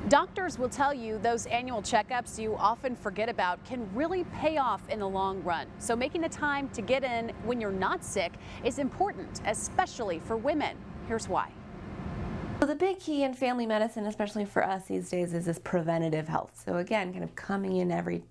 Doctors will tell you those annual checkups you often forget about can really pay off in the long run. So making the time to get in when you're not sick is important, especially for women. Here's why. So the big key in family medicine, especially for us these days, is this preventative health. So again, kind of coming in every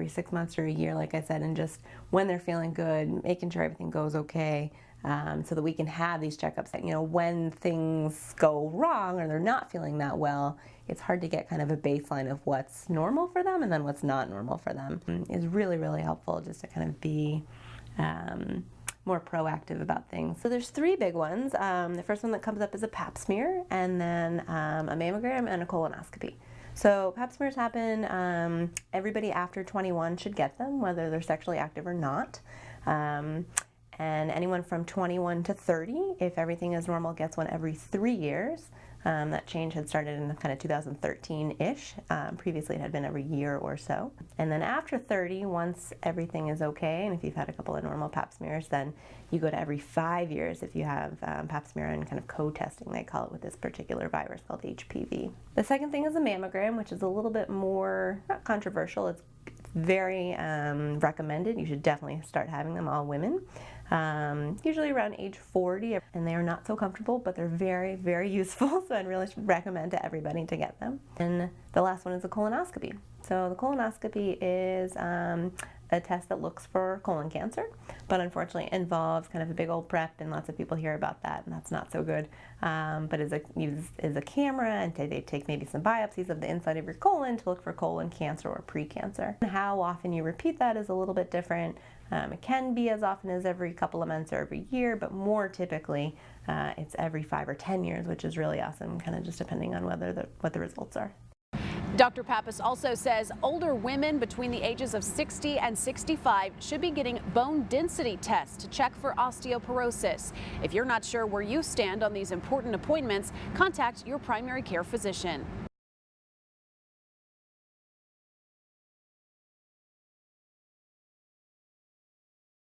6 months or a year, like I said, and just when they're feeling good, making sure everything goes okay, so that we can have these checkups that, when things go wrong or they're not feeling that well, it's hard to get kind of a baseline of what's normal for them and then what's not normal for them. Is really, really helpful just to kind of be more proactive about things. So there's three big ones. The first one that comes up is a pap smear, and then a mammogram and a colonoscopy. So pap smears happen, everybody after 21 should get them, whether they're sexually active or not. And anyone from 21 to 30, if everything is normal, gets one every 3 years. That change had started in kind of 2013-ish. Previously it had been every year or so. And then after 30, once everything is okay, and if you've had a couple of normal pap smears, then you go to every 5 years if you have pap smear and kind of co-testing, they call it, with this particular virus called HPV. The second thing is a mammogram, which is a little bit more, not controversial, it's very recommended. You should definitely start having them, all women. Usually around age 40, and they are not so comfortable, but they're very, very useful, so I'd really recommend to everybody to get them. And the last one is a colonoscopy. So the colonoscopy is a test that looks for colon cancer, but unfortunately involves kind of a big old prep, and lots of people hear about that, and that's not so good. But is a camera, and they take maybe some biopsies of the inside of your colon to look for colon cancer or precancer. How often you repeat that is a little bit different. It can be as often as every couple of months or every year, but more typically it's every 5 or 10 years, which is really awesome, kind of just depending on what the results are. Dr. Pappas also says older women between the ages of 60 and 65 should be getting bone density tests to check for osteoporosis. If you're not sure where you stand on these important appointments, contact your primary care physician.